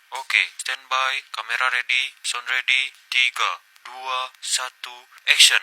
Oke, standby, kamera ready, sound ready, 3, 2, 1, action.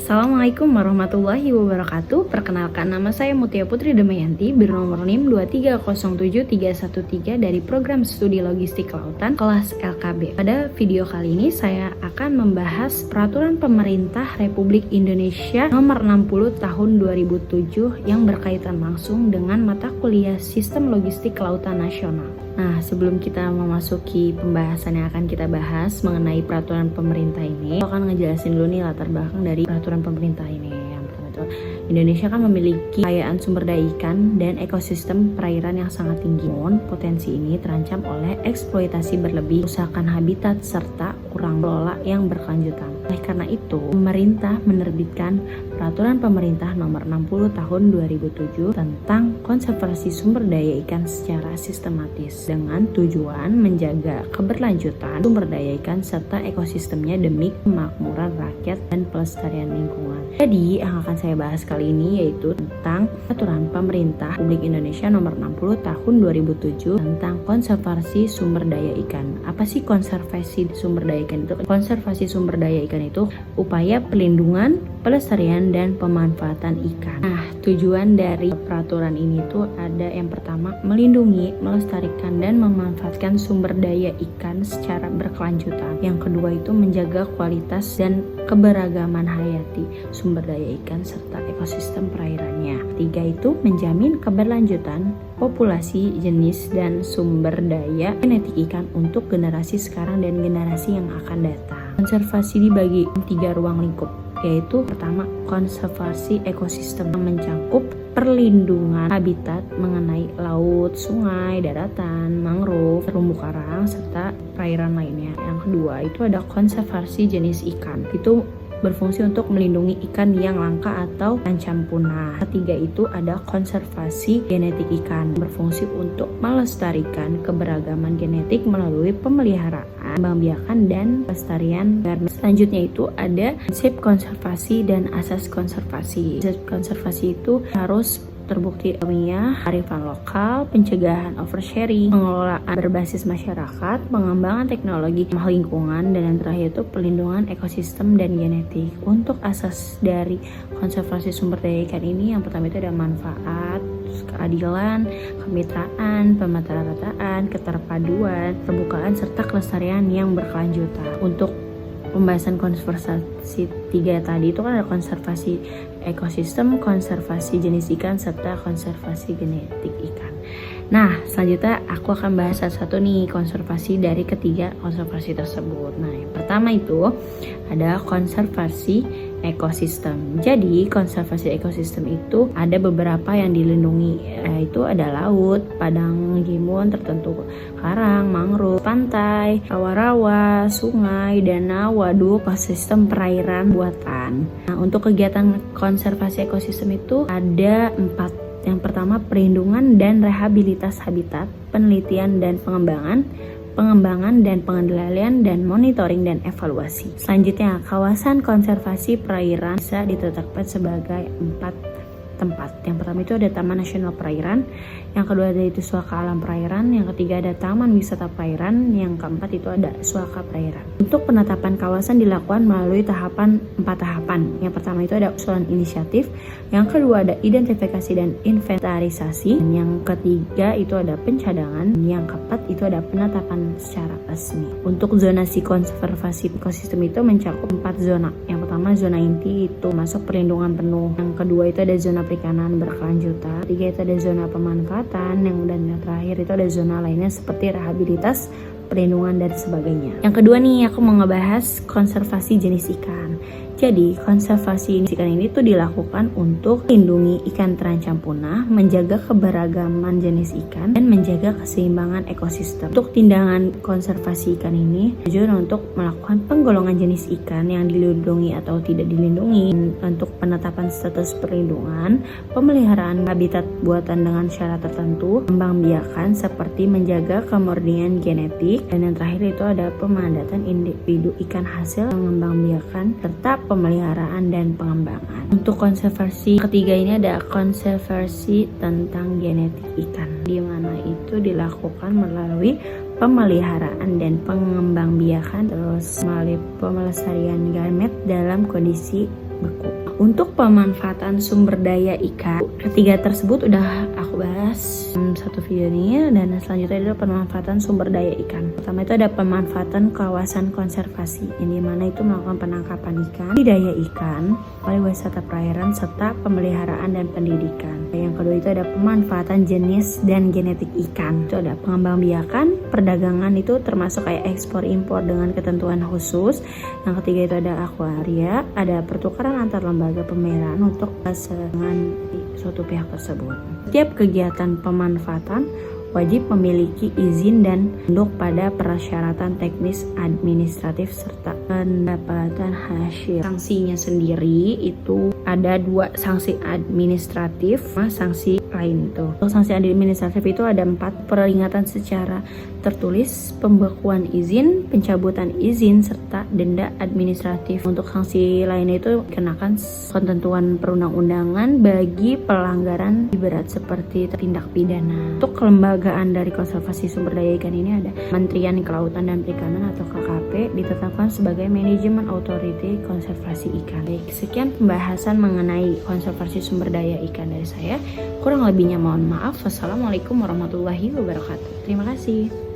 Assalamualaikum warahmatullahi wabarakatuh. Perkenalkan, nama saya Mutia Putri Damayanti, bernomor NIM 2307313 dari program studi logistik kelautan kelas LKB. Pada video kali ini saya akan membahas peraturan pemerintah Republik Indonesia nomor 60 tahun 2007 yang berkaitan langsung dengan mata kuliah Sistem Logistik Kelautan Nasional. Nah, sebelum kita memasuki pembahasan yang akan kita bahas mengenai peraturan pemerintah ini, aku akan ngejelasin dulu nih latar belakang dari peraturan pemerintah ini. Yang pertama itu, Indonesia kan memiliki kekayaan sumber daya ikan dan ekosistem perairan yang sangat tinggi. Namun, potensi ini terancam oleh eksploitasi berlebih, kerusakan habitat, serta kurang kelola yang berkelanjutan. Oleh karena itu, pemerintah menerbitkan Peraturan Pemerintah Nomor 60 Tahun 2007 tentang konservasi sumber daya ikan secara sistematis dengan tujuan menjaga keberlanjutan sumber daya ikan serta ekosistemnya demi kemakmuran rakyat dan pelestarian lingkungan. Jadi, yang akan saya bahas kali ini yaitu tentang Peraturan Pemerintah Republik Indonesia Nomor 60 Tahun 2007 tentang konservasi sumber daya ikan. Apa sih konservasi sumber daya ikan itu? Konservasi sumber daya ikan itu upaya pelindungan, pelestarian, dan pemanfaatan ikan. Nah, tujuan dari peraturan ini tuh ada yang pertama, melindungi, melestarikan, dan memanfaatkan sumber daya ikan secara berkelanjutan. Yang kedua itu menjaga kualitas dan keberagaman hayati sumber daya ikan serta ekosistem perairannya. Ketiga itu menjamin keberlanjutan populasi, jenis, dan sumber daya genetik ikan untuk generasi sekarang dan generasi yang akan datang. Konservasi dibagi 3 ruang lingkup, yaitu pertama konservasi ekosistem yang mencakup perlindungan habitat mengenai laut, sungai, daratan, mangrove, terumbu karang, serta perairan lainnya. Yang kedua itu ada konservasi jenis ikan, itu berfungsi untuk melindungi ikan yang langka atau terancam punah. Ketiga itu ada konservasi genetik ikan, berfungsi untuk melestarikan keberagaman genetik melalui pemeliharaan, pembiakan, dan pelestarian. Selanjutnya itu ada prinsip konservasi dan asas konservasi. Prinsip konservasi itu harus terbukti ilmiah, kearifan lokal, pencegahan oversharing, pengelolaan berbasis masyarakat, pengembangan teknologi ramah lingkungan, dan yang terakhir itu pelindungan ekosistem dan genetik. Untuk asas dari konservasi sumber daya ikan ini, yang pertama itu ada manfaat, keadilan, kemitraan, pemerataan, keterpaduan, terbukaan, serta kelestarian yang berkelanjutan. Untuk pembahasan konservasi 3 tadi itu kan ada konservasi ekosistem, konservasi jenis ikan, serta konservasi genetik ikan. Nah, selanjutnya aku akan bahas satu-satu nih konservasi dari ketiga konservasi tersebut. Nah, yang pertama itu ada konservasi ekosistem. Jadi, konservasi ekosistem itu ada beberapa yang dilindungi, yaitu ada laut, padang gimun tertentu, karang, mangrove, pantai, rawa-rawa, sungai, danau, waduk, ekosistem perairan buatan. Nah, untuk kegiatan konservasi ekosistem itu ada 4. Yang pertama, perlindungan dan rehabilitas habitat, penelitian dan pengembangan dan pengendalian dan monitoring dan evaluasi. Selanjutnya, kawasan konservasi perairan bisa ditetapkan sebagai 4 tempat. Yang pertama itu ada Taman Nasional Perairan, yang kedua ada itu Suaka Alam Perairan, yang ketiga ada Taman Wisata Perairan, yang keempat itu ada Suaka Perairan. Untuk penetapan kawasan dilakukan melalui 4 tahapan. Yang pertama itu ada usulan inisiatif, yang kedua ada identifikasi dan inventarisasi, dan yang ketiga itu ada pencadangan, dan yang keempat itu ada penetapan secara resmi. Untuk zonasi konservasi ekosistem itu mencakup 4 zona. Yang pertama zona inti itu masuk perlindungan penuh, yang kedua itu ada zona perikanan berkelanjutan, ketiga itu ada zona pemanfaatan, dan yang terakhir itu ada zona lainnya seperti rehabilitas, perlindungan, dan sebagainya. Yang kedua nih, aku mau ngebahas konservasi jenis ikan. Jadi, konservasi ikan ini tuh dilakukan untuk melindungi ikan terancam punah, menjaga keberagaman jenis ikan, dan menjaga keseimbangan ekosistem. Untuk tindakan konservasi ikan ini tujuan untuk melakukan penggolongan jenis ikan yang dilindungi atau tidak dilindungi, untuk penetapan status perlindungan, pemeliharaan habitat buatan dengan syarat tertentu, pembiakan seperti menjaga kemurnian genetik, baik. Dan yang terakhir itu ada pemanfaatan individu ikan hasil pengembangbiakan serta pemeliharaan dan pengembangan. Untuk konservasi ketiga ini ada konservasi tentang genetik ikan, di mana itu dilakukan melalui pemeliharaan dan pengembangbiakan terus melalui pemelestarian gamet dalam kondisi beku. Untuk pemanfaatan sumber daya ikan, ketiga tersebut udah aku bahas satu video ini, dan selanjutnya adalah pemanfaatan sumber daya ikan. Pertama itu ada pemanfaatan kawasan konservasi, yang dimana itu melakukan penangkapan ikan, budidaya ikan, pariwisata perairan, serta pemeliharaan dan pendidikan. Yang kedua itu ada pemanfaatan jenis dan genetik ikan. Itu ada pengembangbiakan, perdagangan itu termasuk kayak ekspor impor dengan ketentuan khusus. Yang ketiga itu ada akuaria, ada pertukaran antar lembaga pemeliharaan untuk kesenangan suatu pihak tersebut. Setiap kegiatan pemanfaatan wajib memiliki izin dan tunduk pada persyaratan teknis administratif serta pendapatan hasil. Sanksinya sendiri itu ada 2 sanksi administratif sama sanksi lain itu. Untuk sanksi administratif itu ada 4: peringatan secara tertulis, pembekuan izin, pencabutan izin, serta denda administratif. Untuk sanksi lainnya itu kenakan ketentuan perundang-undangan bagi pelanggaran berat seperti tindak pidana. Untuk kelembagaan dari konservasi sumber daya ikan ini ada Kementerian Kelautan dan Perikanan atau KKP, ditetapkan sebagai manajemen authority konservasi ikan. Baik, sekian pembahasan mengenai konservasi sumber daya ikan dari saya. Kurang lebihnya mohon maaf. Wassalamualaikum warahmatullahi wabarakatuh. Terima kasih.